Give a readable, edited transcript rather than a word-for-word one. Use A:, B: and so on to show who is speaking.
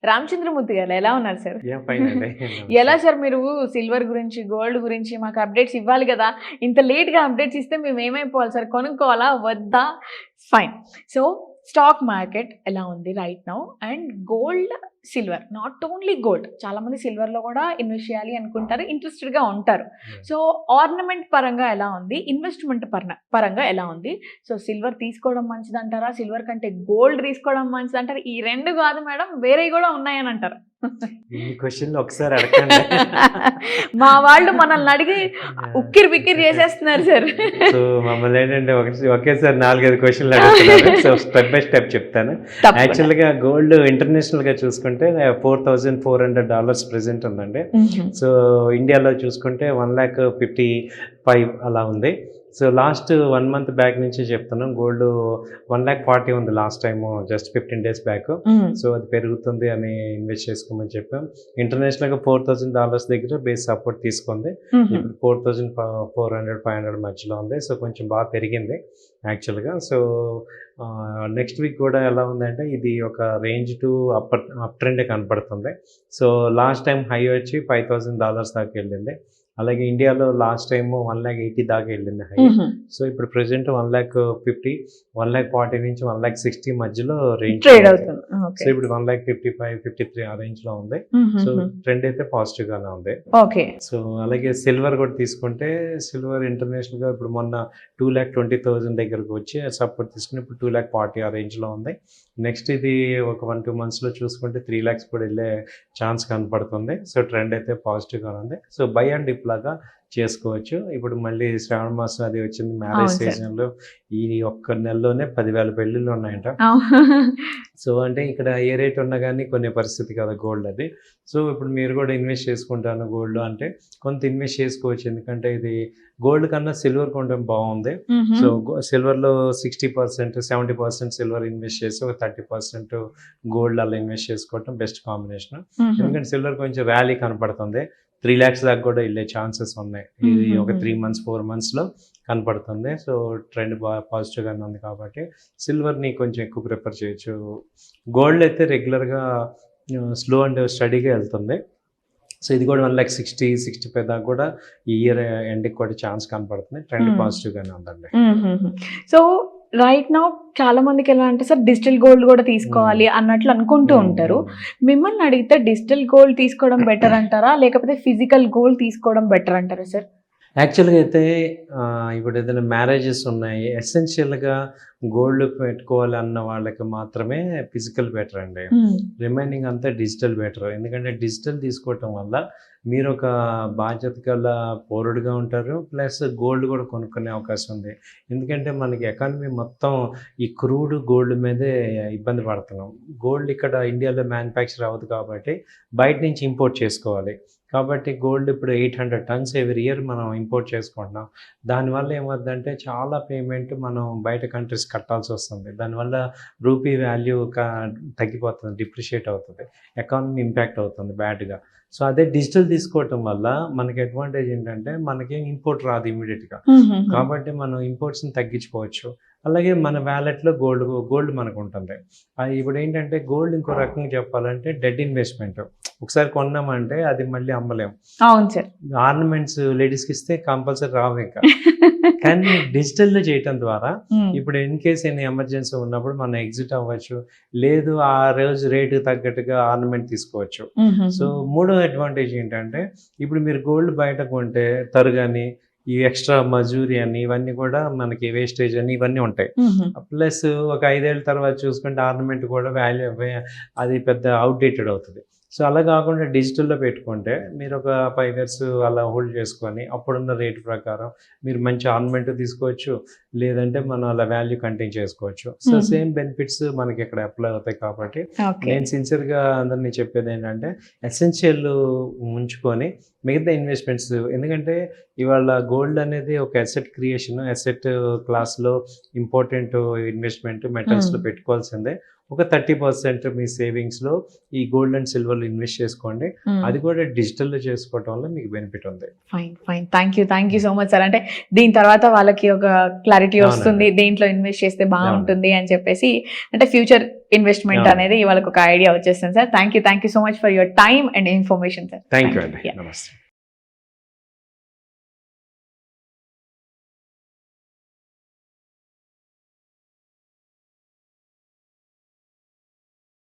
A: రామచంద్రమూర్తి గారు ఎలా ఉన్నారు సార్?
B: ఫైన్ అండి.
A: ఎలా సార్ మీరు సిల్వర్ గురించి, గోల్డ్ గురించి మాకు అప్డేట్స్ ఇవ్వాలి కదా! ఇంత లేట్‌గా అప్డేట్స్ ఇస్తే మేము ఏమైపోవాలి సార్? కొనుక్కోవాలా? వద్దా? ఫైన్. సో, స్టాక్ మార్కెట్ ఎలా ఉంది right now? And gold, silver, not only gold. చాలామంది సిల్వర్‌లో కూడా ఇన్వెస్ట్ చేయాలి అనుకుంటారు. ఇంట్రెస్టెడ్‌గా ఉంటారు. సో, ఆర్నమెంట్ పరంగా ఎలా ఉంది? ఇన్వెస్ట్‌మెంట్ పరంగా ఎలా ఉంది? సో, సిల్వర్ తీసుకోవడం మంచిదంటారా? సిల్వర్ కంటే గోల్డ్ తీసుకోవడం మంచిదంటారా? ఈ 2 కాదు మేడం, వేరేవి కూడా ఉన్నాయని అంటారు.
B: ఇన్ని క్వశ్చన్లు ఒకసారి అడగండి.
A: మా వాళ్ళు మనల్ని అడిగి ఉక్కిరి బిక్కిరి చేసేస్తున్నారు సార్.
B: సో మమ్మల్ని ఏంటంటే ఒకేసారి 4-5 క్వశ్చన్లు అడుగుతున్నారు. సో స్టెప్ బై స్టెప్ చెప్తాను. యాక్చువల్గా గోల్డ్ ఇంటర్నేషనల్గా చూసుకుంటే $4,400 ప్రెసెంట్ ఉందండి. సో ఇండియాలో చూసుకుంటే 1,55,000 అలా ఉంది. సో లాస్ట్ 1 మంత్ బ్యాక్ నుంచి చెప్తున్నాం, గోల్డ్ 1,40,000 ఉంది last time, just 15 days back. So అది పెరుగుతుంది అని ఇన్వెస్ట్ చేసుకోమని చెప్పాం. ఇంటర్నేషనల్గా $4,000 దగ్గర బేస్ సపోర్ట్ తీసుకుంది. ఇప్పుడు 4,400-500 మధ్యలో ఉంది. సో కొంచెం బాగా పెరిగింది యాక్చువల్గా. సో నెక్స్ట్ వీక్ కూడా ఎలా ఉందంటే ఇది ఒక రేంజ్ టు అప్ ట్రెండే కనపడుతుంది. సో లాస్ట్ టైం హై వచ్చి $5,000 దాకా వెళ్ళింది. అలాగే ఇండియాలో లాస్ట్ టైం 1,80,000 దాకా వెళ్ళింది హై. సో ఇప్పుడు ప్రెసెంట్ 1,50,000, 1,40,000 నుంచి 1,60,000 మధ్యలో రేంజ్
A: ట్రేడ్ అవుతుంది.
B: సో ఇప్పుడు 1,55,000, 53 ఆ రేంజ్ లో ఉంది. సో ట్రెండ్ అయితే పాజిటివ్ గానే ఉంది.
A: ఓకే.
B: సో అలాగే సిల్వర్ కూడా తీసుకుంటే, సిల్వర్ ఇంటర్నేషనల్ గా ఇప్పుడు మొన్న 2,20,000 దగ్గరకు వచ్చి సపోర్ట్ తీసుకుని ఇప్పుడు 2,40,000 ఆ రేంజ్ లో ఉంది. నెక్స్ట్ ఇది ఒక 1-2 months లో చూసుకుంటే 3 lakhs కూడా వెళ్ళే ఛాన్స్ కనపడుతుంది. సో ట్రెండ్ అయితే పాజిటివ్ గా ఉంది. సో బై అండ్ డిప్ లాగా చేసుకోవచ్చు. ఇప్పుడు మళ్ళీ శ్రావణ మాసం అది వచ్చింది, మ్యారేజ్ సీజన్లో ఈ ఒక్క నెలలోనే 10,000 పెళ్ళిళ్ళు ఉన్నాయంట. సో అంటే ఇక్కడ ఏ రేట్ ఉన్నా కానీ కొనే పరిస్థితి కదా గోల్డ్ అది. సో ఇప్పుడు మీరు కూడా ఇన్వెస్ట్ చేసుకుంటాను గోల్డ్ అంటే కొంత ఇన్వెస్ట్ చేసుకోవచ్చు. ఎందుకంటే ఇది గోల్డ్ కన్నా సిల్వర్ కొనడం బాగుంది. సో సిల్వర్లో 60%, 70% సిల్వర్ ఇన్వెస్ట్ చేసి ఒక 30% గోల్డ్ అలా ఇన్వెస్ట్ చేసుకోవటం బెస్ట్ కాంబినేషన్. ఎందుకంటే సిల్వర్ కొంచెం ర్యాలీ కనపడుతుంది. 3 lakhs దాకా కూడా వెళ్ళే ఛాన్సెస్ ఉన్నాయి. ఇది ఒక 3 months, 4 monthsలో కనపడుతుంది. సో ట్రెండ్ బాగా పాజిటివ్గానే ఉంది కాబట్టి సిల్వర్ని కొంచెం ఎక్కువ ప్రిఫర్ చేయొచ్చు. గోల్డ్ అయితే రెగ్యులర్గా స్లో అండ్ స్టడీగా వెళ్తుంది. సో ఇది కూడా 1,60,000-65,000 దాకా కూడా ఈ ఇయర్ ఎండ్కి కూడా ఛాన్స్ కనపడుతుంది. ట్రెండ్ పాజిటివ్గానే ఉందండి.
A: సో రైట్ నౌ చాలా మందికి ఎలా అంటే సార్ డిజిటల్ గోల్డ్ కూడా తీసుకోవాలి అన్నట్లు అనుకుంటూ ఉంటారు. మిమ్మల్ని అడిగితే డిజిటల్ గోల్డ్ తీసుకోవడం బెటర్ అంటారా, లేకపోతే ఫిజికల్ గోల్డ్ తీసుకోవడం బెటర్ అంటారా సార్?
B: యాక్చువల్గా అయితే ఇప్పుడు ఏదైనా మ్యారేజెస్ ఉన్నాయి, ఎసెన్షియల్గా గోల్డ్ పెట్టుకోవాలి అన్న వాళ్ళకి మాత్రమే ఫిజికల్ బెటర్ అండి. రిమైనింగ్ అంతా డిజిటల్ బెటర్. ఎందుకంటే డిజిటల్ తీసుకోవటం వల్ల మీరు ఒక బాధ్యత గల పౌరుడిగా ఉంటారు, ప్లస్ గోల్డ్ కూడా కొనుక్కునే అవకాశం ఉంది. ఎందుకంటే మనకి ఎకానమీ మొత్తం ఈ క్రూడ్ గోల్డ్ మీదే ఇబ్బంది పడుతున్నాం. గోల్డ్ ఇక్కడ ఇండియాలో మ్యానుఫ్యాక్చర్ అవ్వదు కాబట్టి బయట నుంచి ఇంపోర్ట్ చేసుకోవాలి. కాబట్టి గోల్డ్ ఇప్పుడు 800 tons ఎవ్రీ ఇయర్ మనం ఇంపోర్ట్ చేసుకుంటున్నాం. దానివల్ల ఏమవుతుందంటే చాలా పేమెంట్ మనం బయట కంట్రీస్ కట్టాల్సి వస్తుంది. దానివల్ల రూపీ వాల్యూ తగ్గిపోతుంది, డిప్రిషియేట్ అవుతుంది, ఎకానమీ ఇంపాక్ట్ అవుతుంది బ్యాడ్గా. సో అదే డిజిటల్ తీసుకోవటం వల్ల మనకి అడ్వాంటేజ్ ఏంటంటే మనకి ఇంపోర్ట్ రాదు ఇమీడియట్గా. కాబట్టి మనం ఇంపోర్ట్స్ని తగ్గించుకోవచ్చు. అలాగే మన వ్యాలెట్లో గోల్డ్ మనకు ఉంటుంది. ఇప్పుడు ఏంటంటే గోల్డ్ ఇంకో రకంగా చెప్పాలంటే డెడ్ ఇన్వెస్ట్మెంట్. ఒకసారి కొన్నామంటే అది మళ్ళీ అమ్మలేము.
A: అవును సార్.
B: ఆర్నమెంట్స్ లేడీస్కి ఇస్తే కంపల్సరీ రావు ఇంకా. కానీ డిజిటల్లో చేయటం ద్వారా ఇప్పుడు ఇన్ కేస్ ఏమైనా ఎమర్జెన్సీ ఉన్నప్పుడు మనం ఎగ్జిట్ అవ్వచ్చు, లేదు ఆ రోజు రేటు తగ్గట్టుగా ఆర్నమెంట్ తీసుకోవచ్చు. సో మూడో అడ్వాంటేజ్ ఏంటంటే ఇప్పుడు మీరు గోల్డ్ బయట కొంటే తరుగని, ఈ ఎక్స్ట్రా మజూరీ అని ఇవన్నీ కూడా మనకి వేస్టేజ్ అని ఇవన్నీ ఉంటాయి. ప్లస్ ఒక 5 ఏళ్ళ తర్వాత చూసుకుంటే ఆర్నమెంట్ కూడా వాల్యూ అది పెద్ద అవుట్డేటెడ్ అవుతుంది. సో అలా కాకుండా డిజిటల్లో పెట్టుకుంటే మీరు ఒక 5 years అలా హోల్డ్ చేసుకొని అప్పుడున్న రేటు ప్రకారం మీరు మంచి ఆర్నమెంట్ తీసుకోవచ్చు, లేదంటే మనం అలా వాల్యూ కంటిన్యూ చేసుకోవచ్చు. సో సేమ్ బెనిఫిట్స్ మనకి ఇక్కడ అప్లై అవుతాయి. కాబట్టి నేను సిన్సియర్గా అందరినీ చెప్పేది ఏంటంటే ఎసెన్షియల్ ఉంచుకొని మిగతా ఇన్వెస్ట్మెంట్స్, ఎందుకంటే ఇవాళ గోల్డ్ అనేది ఒక అసెట్ క్రియేషన్, అసెట్ క్లాస్లో ఇంపార్టెంట్ ఇన్వెస్ట్మెంట్ మెటల్స్లో పెట్టుకోవాల్సిందే. ఒక 30% మీ సేవింగ్స్లో ఈ గోల్డ్ అండ్ సిల్వర్లో ఇన్వెస్ట్ చేసుకోండి. అది కూడా డిజిటల్లో చేసుకోవటం వల్ల మీకు బెనిఫిట్ ఉంది.
A: Fine. Thank you so much sir. అంటే దీని తర్వాత వాళ్ళకి ఒక క్లారిటీ క్లారిటీ
B: అవునండి.
A: వస్తుంది, దేంట్లో ఇన్వెస్ట్ చేస్తే బాగుంటుంది అని చెప్పేసి, అంటే ఫ్యూచర్ ఇన్వెస్ట్మెంట్
B: అవును.
A: అనేది వాళ్ళకి ఒక ఐడియా వచ్చేస్తుంది sir. Thank you so much for your time and information sir.
B: Thank you అండి,
A: Yeah.
B: నమస్తే.